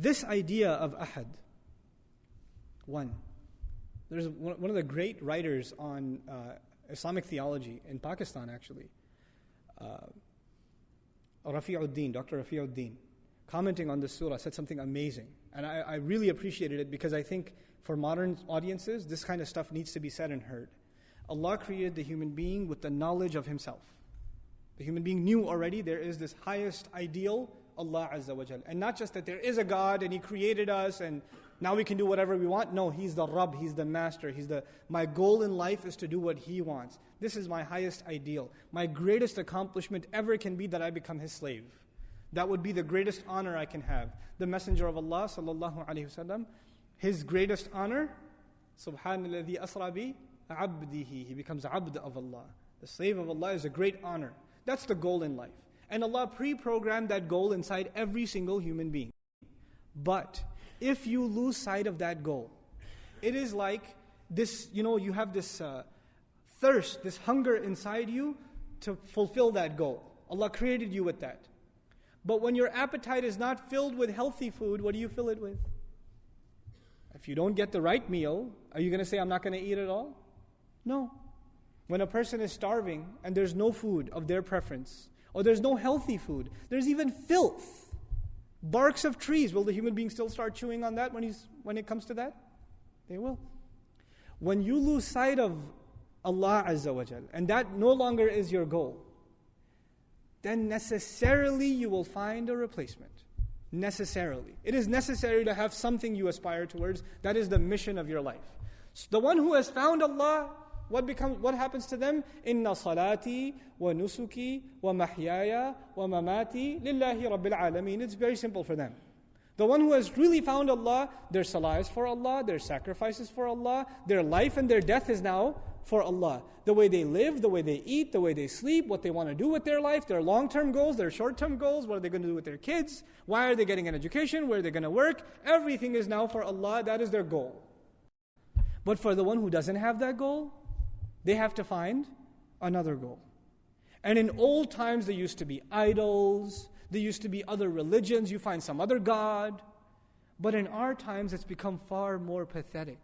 This idea of ahad, one. There's one of the great writers on Islamic theology in Pakistan, actually, Dr. Rafi'uddin, commenting on this surah, said something amazing. And I really appreciated it because I think for modern audiences, this kind of stuff needs to be said and heard. Allah created the human being with the knowledge of Himself. The human being knew already there is this highest ideal, Allah Azza wa Jal. And not just that there is a God and He created us and now we can do whatever we want. No, He's the Rabb, He's the Master. My goal in life is to do what He wants. This is my highest ideal. My greatest accomplishment ever can be that I become His slave. That would be the greatest honor I can have. The Messenger of Allah sallallahu alaihi wasallam, his greatest honor, Subhanalladhi asra bi abdihi. He becomes abd of Allah. The slave of Allah is a great honor. That's the goal in life. And Allah pre-programmed that goal inside every single human being. But if you lose sight of that goal, it is like this, you have this thirst, this hunger inside you to fulfill that goal. Allah created you with that. But when your appetite is not filled with healthy food, what do you fill it with? If you don't get the right meal, are you going to say, I'm not going to eat at all? No. When a person is starving and there's no food of their preference, or there's no healthy food, there's even filth, barks of trees, will the human being still start chewing on that when it comes to that? They will. When you lose sight of Allah Azza wa Jal, and that no longer is your goal, then necessarily you will find a replacement. Necessarily. It is necessary to have something you aspire towards. That is the mission of your life. So the one who has found Allah, what happens to them? Inna salati wa nusuki wa mahyaya wa mamati lillahi rabbil alameen. It's very simple for them. The one who has really found Allah, their salah is for Allah, their sacrifices for Allah, their life and their death is now for Allah. The way they live, the way they eat, the way they sleep, what they want to do with their life, their long-term goals, their short-term goals, what are they going to do with their kids, why are they getting an education, where are they going to work, everything is now for Allah, that is their goal. But for the one who doesn't have that goal, they have to find another goal. And in old times there used to be idols, there used to be other religions, you find some other God. But in our times it's become far more pathetic.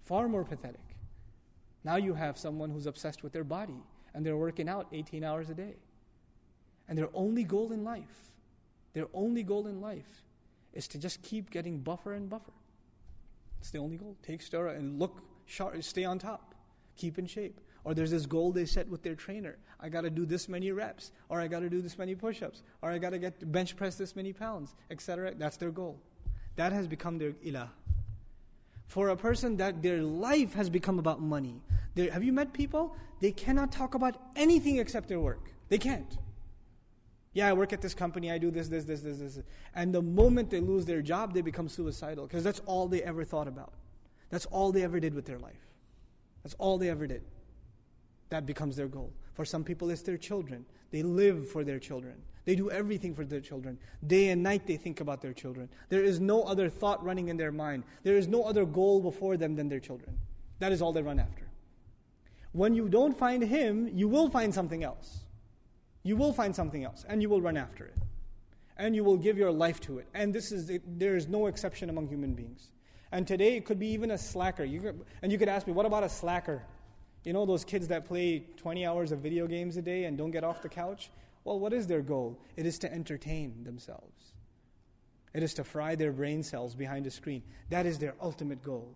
Far more pathetic. Now you have someone who's obsessed with their body and they're working out 18 hours a day. And their only goal in life is to just keep getting buffer and buffer. It's the only goal. Take steroid and look sharp, stay on top, keep in shape. Or there's this goal they set with their trainer. I got to do this many reps, or I got to do this many push-ups, or I got to get bench press this many pounds, etc. That's their goal. That has become their ilah. For a person that their life has become about money. Have you met people? They cannot talk about anything except their work. They can't. Yeah, I work at this company, I do this. And the moment they lose their job, they become suicidal because that's all they ever thought about. That's all they ever did with their life. That's all they ever did. That becomes their goal. For some people, it's their children. They live for their children. They do everything for their children. Day and night they think about their children. There is no other thought running in their mind. There is no other goal before them than their children. That is all they run after. When you don't find Him, you will find something else. You will find something else, and you will run after it. And you will give your life to it. And there is no exception among human beings. And today it could be even a slacker. And you could ask me, what about a slacker? You know those kids that play 20 hours of video games a day and don't get off the couch? Well, what is their goal? It is to entertain themselves. It is to fry their brain cells behind a screen. That is their ultimate goal.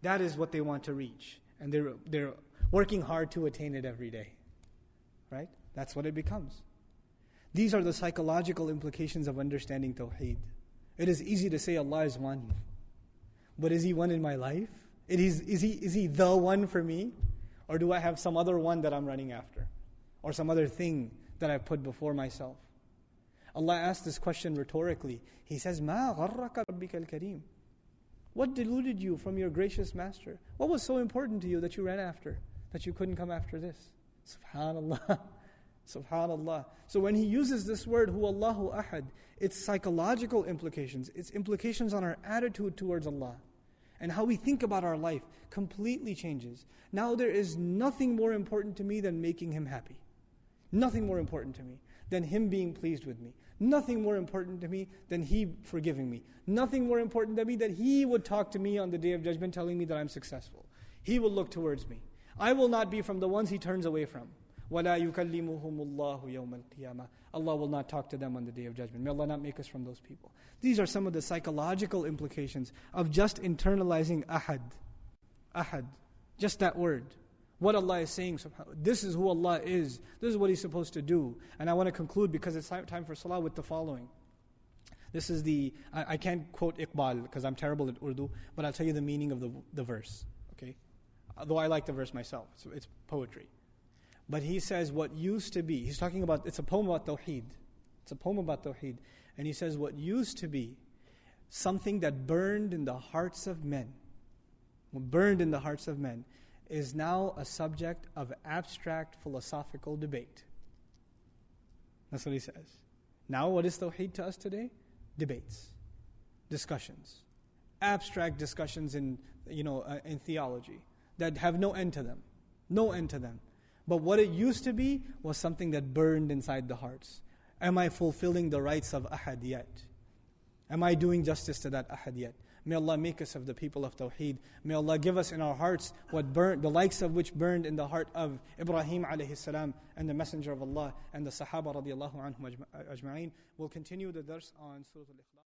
That is what they want to reach. And they're working hard to attain it every day. Right? That's what it becomes. These are the psychological implications of understanding Tawheed. It is easy to say Allah is one. But is He one in my life? Is He the one for me? Or do I have some other one that I'm running after? Or some other thing that I've put before myself? Allah asked this question rhetorically. He says, مَا غَرَّكَ رَبِّكَ الْكَرِيمِ. What deluded you from your gracious Master? What was so important to you that you ran after, that you couldn't come after this? Subhanallah. Subhanallah. So when He uses this word, Huwallahu Ahad, its psychological implications, its implications on our attitude towards Allah, and how we think about our life completely changes. Now there is nothing more important to me than making Him happy. Nothing more important to me. than Him being pleased with me. Nothing more important to me than He forgiving me. Nothing more important to me that He would talk to me on the Day of Judgment telling me that I'm successful. He will look towards me. I will not be from the ones He turns away from. وَلَا يُكَلِّمُهُمُ اللَّهُ يَوْمَ الْقِيَامَةِ. Allah will not talk to them on the Day of Judgment. May Allah not make us from those people. These are some of the psychological implications of just internalizing ahad. Ahad. Just that word. What Allah is saying, this is who Allah is. This is what He's supposed to do. And I want to conclude, because it's time for salah, with the following. This is I can't quote Iqbal because I'm terrible at Urdu, but I'll tell you the meaning of the verse. Okay? Though I like the verse myself. So it's poetry. But he says what used to be, he's talking about, it's a poem about Tawheed. It's a poem about Tawheed. And he says what used to be something that burned in the hearts of men, is now a subject of abstract philosophical debate. That's what he says. Now what is Tawheed to us today? Debates, discussions, abstract discussions in theology that have no end to them. No end to them. But what it used to be was something that burned inside the hearts. Am I fulfilling the rights of ahad yet? Am I doing justice to that ahad yet? May Allah make us of the people of Tawheed. May Allah give us in our hearts what burned, the likes of which burned in the heart of Ibrahim alayhi salam and the Messenger of Allah and the Sahaba radiallahu anhum ajma'in. We'll continue the dars on Surat Al-Ikhlas.